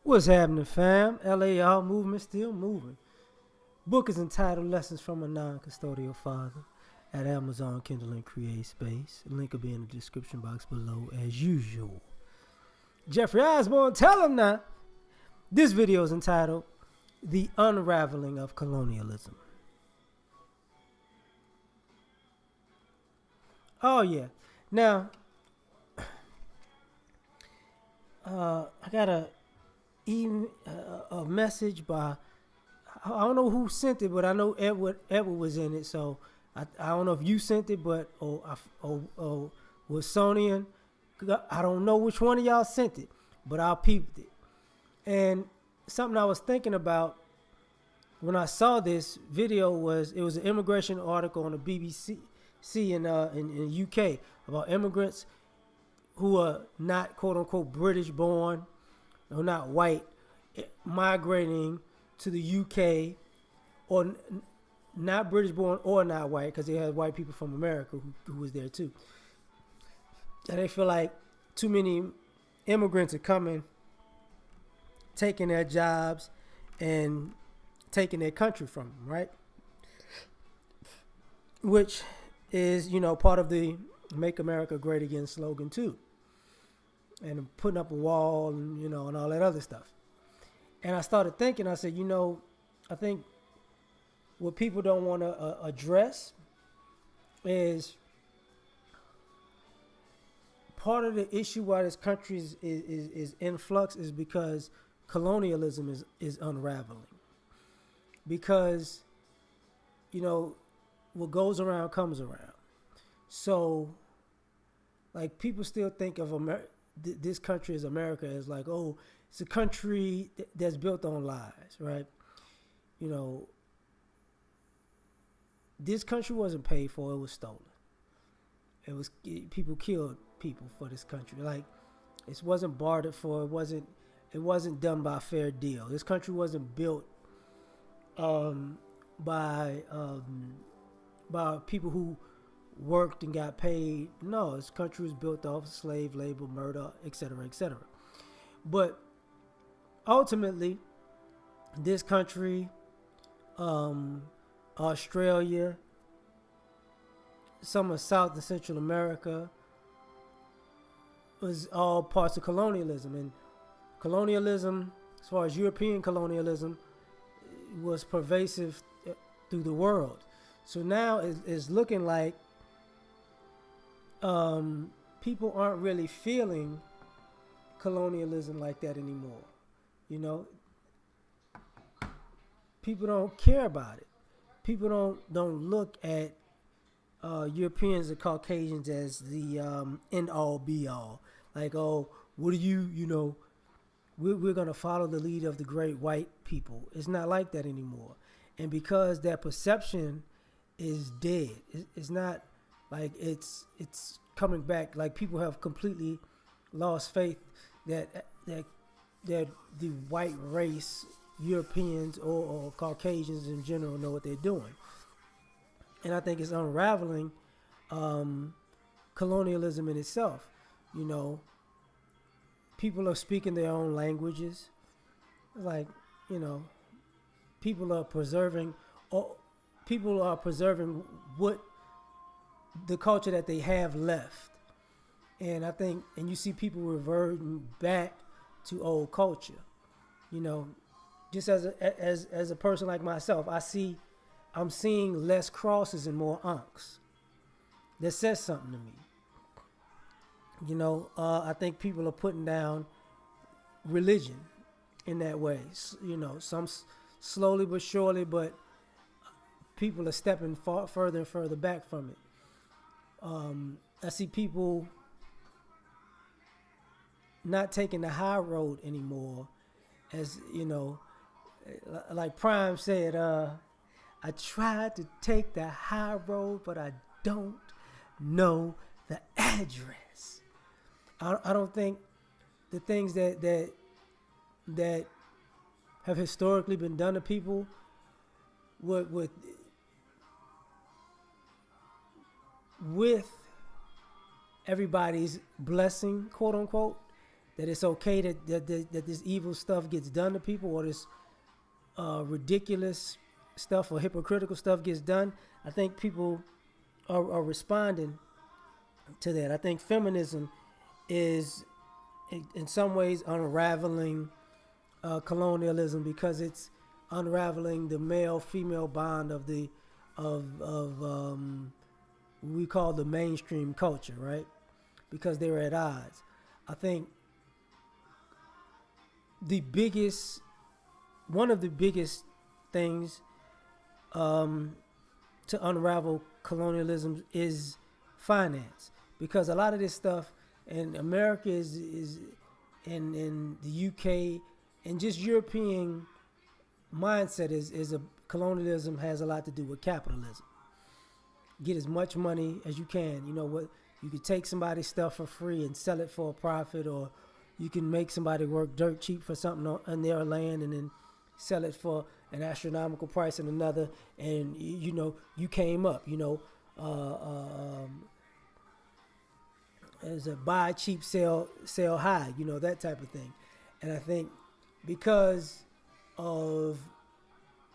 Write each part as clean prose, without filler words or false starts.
What's happening, fam? L.A.R. movement still moving. Book is entitled Lessons from a Non-Custodial Father at Amazon Kindle and Create Space. Link will be in the description box below as usual. Jeffrey Osborne, tell him now. This video is entitled The Unraveling of Colonialism. Oh, yeah. Now, I got a message by, I don't know who sent it, but I know Edward was in it. So I don't know if you sent it, but or was Sonian. I don't know which one of y'all sent it, but I peeped it. And something I was thinking about when I saw this video was an immigration article on the BBC in UK about immigrants who are not quote unquote British born or not white migrating to the UK, or not British born or not white, because they had white people from America who was there too. And they feel like too many immigrants are coming, taking their jobs and taking their country from them, right? Which is, part of the Make America Great Again slogan too. And putting up a wall and, and all that other stuff. And I started thinking, I said, I think what people don't want to address is part of the issue why this country is in flux is because colonialism is unraveling. Because, what goes around comes around. So, like, people still think of this country as America as like, oh, it's a country that's built on lies, right? This country wasn't paid for; it was stolen. People killed people for this country. Like, it wasn't bartered for. It wasn't done by a fair deal. This country wasn't built by people who worked and got paid. No, this country was built off slave labor, murder, etc., etc. But ultimately, this country, Australia, some of South and Central America, was all parts of colonialism. And colonialism, as far as European colonialism, was pervasive through the world. So now it's looking like people aren't really feeling colonialism like that anymore. People don't care about it. People don't look at Europeans and Caucasians as the end all be all. Like, oh, what do we're going to follow the lead of the great white people. It's not like that anymore. And because that perception is dead, it's not like it's coming back. Like, people have completely lost faith that the white race, Europeans or Caucasians in general, know what they're doing. And I think it's unraveling colonialism in itself. People are speaking their own languages. Like, people are preserving what the culture that they have left. And I think, and you see people reverting back to old culture. Just as a person like myself, I'm seeing less crosses and more unks. That says something to me. I think people are putting down religion in that way. Some slowly but surely, but people are stepping further and further back from it. I see people not taking the high road anymore. As like Prime said, I tried to take the high road, but I don't know the address. I don't think the things that have historically been done to people with everybody's blessing, quote unquote, that it's okay that this evil stuff gets done to people, or this ridiculous stuff or hypocritical stuff gets done. I think people are responding to that. I think feminism is, in some ways, unraveling colonialism, because it's unraveling the male-female bond of the of we call the mainstream culture, right? Because they were at odds. I think one of the biggest things to unravel colonialism is finance, because a lot of this stuff in America is in the UK and just European mindset is a colonialism has a lot to do with capitalism. Get as much money as you can. You know what? You could take somebody's stuff for free and sell it for a profit, or you can make somebody work dirt cheap for something on their land and then sell it for an astronomical price in another. And you came up. As a buy cheap, sell high. That type of thing. And I think because of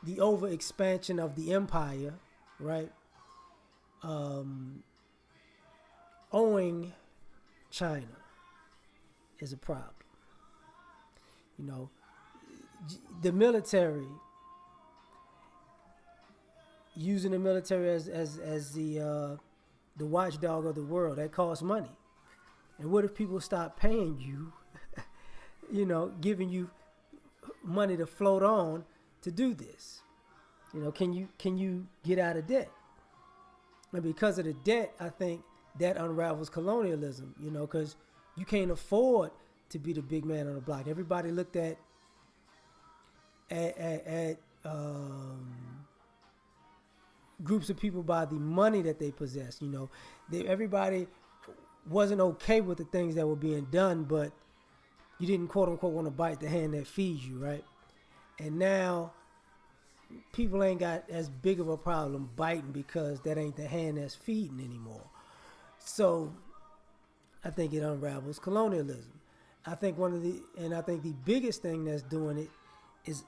the over expansion of the empire, right? Owing China is a problem. The military, using the military as the watchdog of the world, that costs money. And what if people stop paying you, giving you money to float on to do this? Can you get out of debt? And because of the debt, I think that unravels colonialism, because you can't afford to be the big man on the block. Everybody looked at groups of people by the money that they possess. Everybody wasn't okay with the things that were being done, but you didn't, quote unquote, want to bite the hand that feeds you, right? And now people ain't got as big of a problem biting, because that ain't the hand that's feeding anymore. So I think it unravels colonialism. I think the biggest thing that's doing it is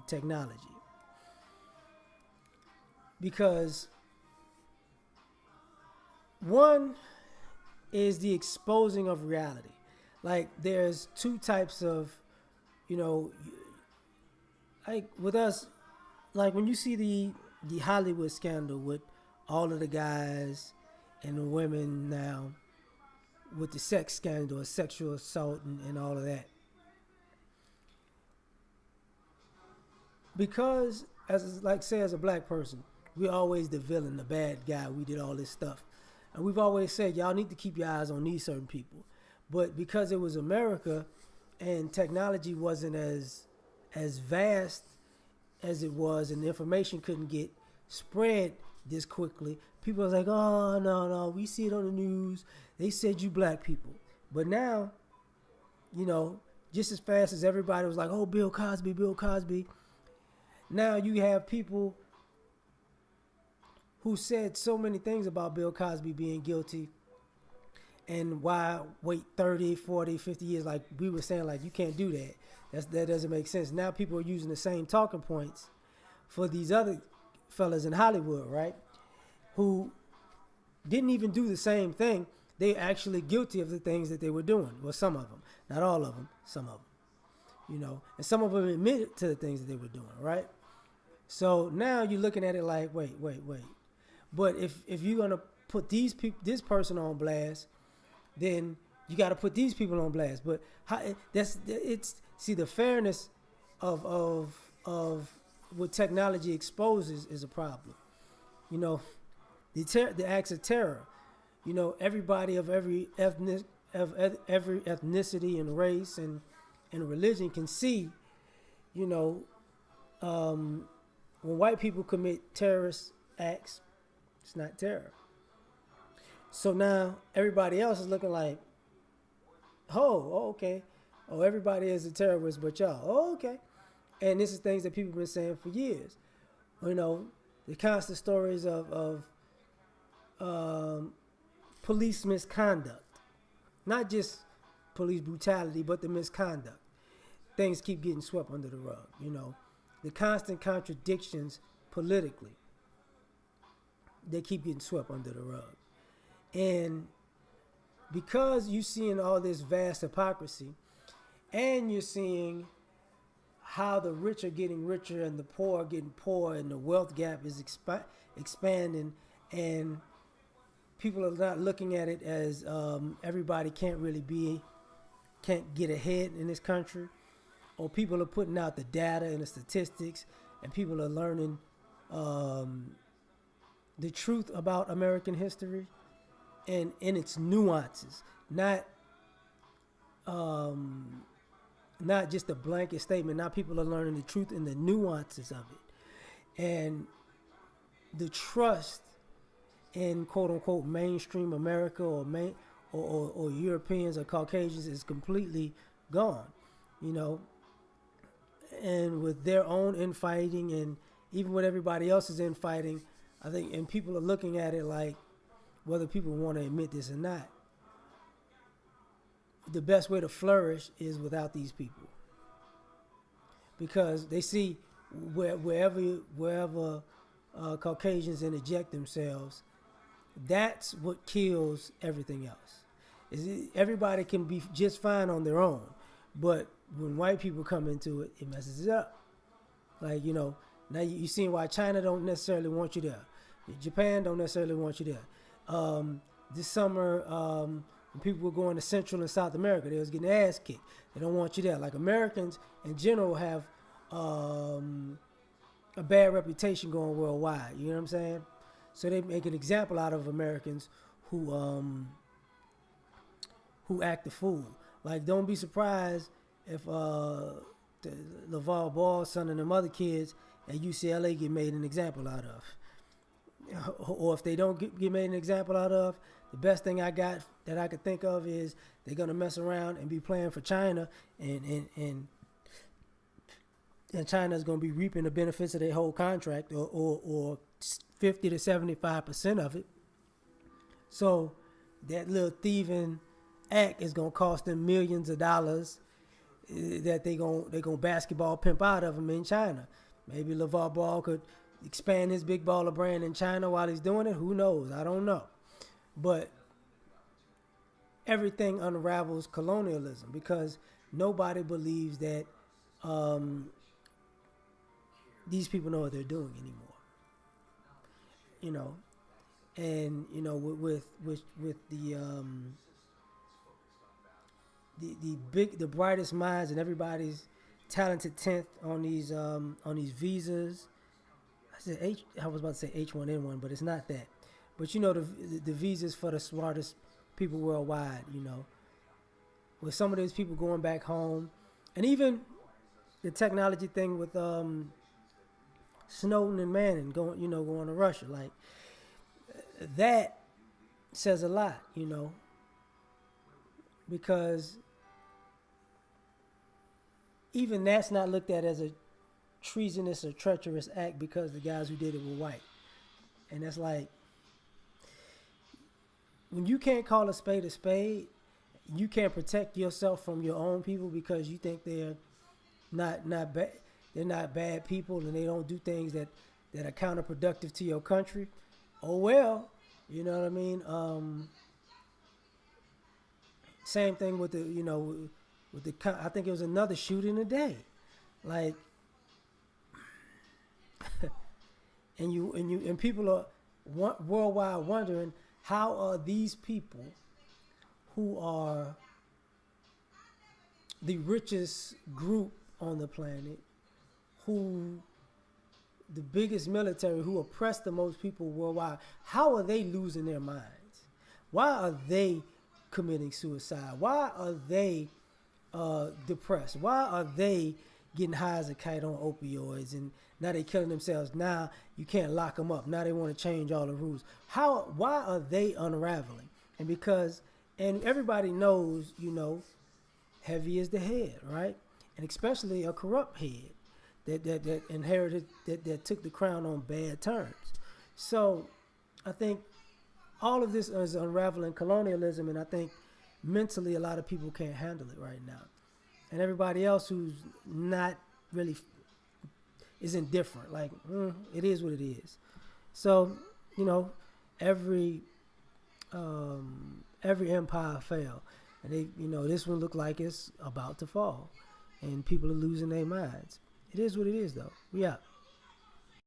technology, because one is the exposing of reality. Like, there's two types of, like with us, like when you see the Hollywood scandal with all of the guys and the women now, with the sex scandal, sexual assault, and all of that. Because, as a black person, we're always the villain, the bad guy. We did all this stuff. And we've always said, y'all need to keep your eyes on these certain people. But because it was America and technology wasn't as vast as it was, and the information couldn't get spread this quickly, people was like, oh, no, we see it on the news. They said you black people. But now, just as fast as everybody was like, oh, Bill Cosby. Now you have people who said so many things about Bill Cosby being guilty, and why wait 30, 40, 50 years, like we were saying, like you can't do that. That doesn't make sense. Now people are using the same talking points for these other fellas in Hollywood, right? Who didn't even do the same thing. They're actually guilty of the things that they were doing. Well, some of them. Not all of them. Some of them. And some of them admitted to the things that they were doing, right? So now you're looking at it like, wait. But if you're going to put this person on blast, then you got to put these people on blast. But see, the fairness of what technology exposes is a problem. The acts of terror. Everybody of every ethnicity and race and religion can see. When white people commit terrorist acts, it's not terror. So now everybody else is looking like, oh, okay. Oh, everybody is a terrorist but y'all. Oh, okay. And this is things that people have been saying for years. The constant stories of police misconduct. Not just police brutality, but the misconduct. Things keep getting swept under the rug. The constant contradictions politically, they keep getting swept under the rug. And because you're seeing all this vast hypocrisy, and you're seeing how the rich are getting richer and the poor are getting poor, and the wealth gap is expanding, and people are not looking at it as everybody can't get ahead in this country, or people are putting out the data and the statistics, and people are learning the truth about American history and in its nuances, not just a blanket statement. Now people are learning the truth and the nuances of it, and the trust in quote unquote mainstream America or Europeans or Caucasians is completely gone. And with their own infighting, and even with everybody else's infighting, I think, and people are looking at it like, whether people want to admit this or not, the best way to flourish is without these people, because they see wherever Caucasians interject themselves, that's what kills everything else. Everybody can be just fine on their own, but when white people come into it, it messes it up. Like, now you see why China don't necessarily want you there. Japan don't necessarily want you there. This summer, when people were going to Central and South America, they was getting their ass kicked. They don't want you there. Like, Americans in general have a bad reputation going worldwide. You know what I'm saying? So they make an example out of Americans who act the fool. Like, don't be surprised if the LaVar Ball's son and them other kids at UCLA get made an example out of. Or if they don't get made an example out of, the best thing I got that I could think of is they're going to mess around and be playing for China, and China's going to be reaping the benefits of their whole contract, or 50 to 75% of it. So that little thieving act is going to cost them millions of dollars that they gonna basketball pimp out of them in China. Maybe LaVar Ball could expand his big baller brand in China while he's doing it. Who knows? I don't know. But everything unravels colonialism, because nobody believes that these people know what they're doing anymore. And with the brightest minds and everybody's talented tenth on these visas. I was about to say H1N1, but it's not that. But the visas for the smartest people worldwide. With some of these people going back home, and even the technology thing with Snowden and Manning going to Russia, like that says a lot, because even that's not looked at as a treasonous or treacherous act, because the guys who did it were white. And that's like, when you can't call a spade, you can't protect yourself from your own people because you think they're not bad. They're not bad people, and they don't do things that are counterproductive to your country. Oh well, you know what I mean. Same thing with I think it was another shooting today, like, and people are worldwide wondering, how are these people who are the richest group on the planet, who the biggest military, who oppress the most people worldwide, how are they losing their minds? Why are they committing suicide? Why are they depressed? Why are they getting high as a kite on opioids, and now they killing themselves? Now you can't lock them up. Now they want to change all the rules. Why are they unraveling? And everybody knows, heavy is the head, right? And especially a corrupt head that inherited, that took the crown on bad terms. So I think all of this is unraveling colonialism, and I think mentally, a lot of people can't handle it right now, and everybody else who's not really is indifferent. Like it is what it is. So you know, every every empire fell, and this one looked like it's about to fall, and people are losing their minds. It is what it is, though. Yeah.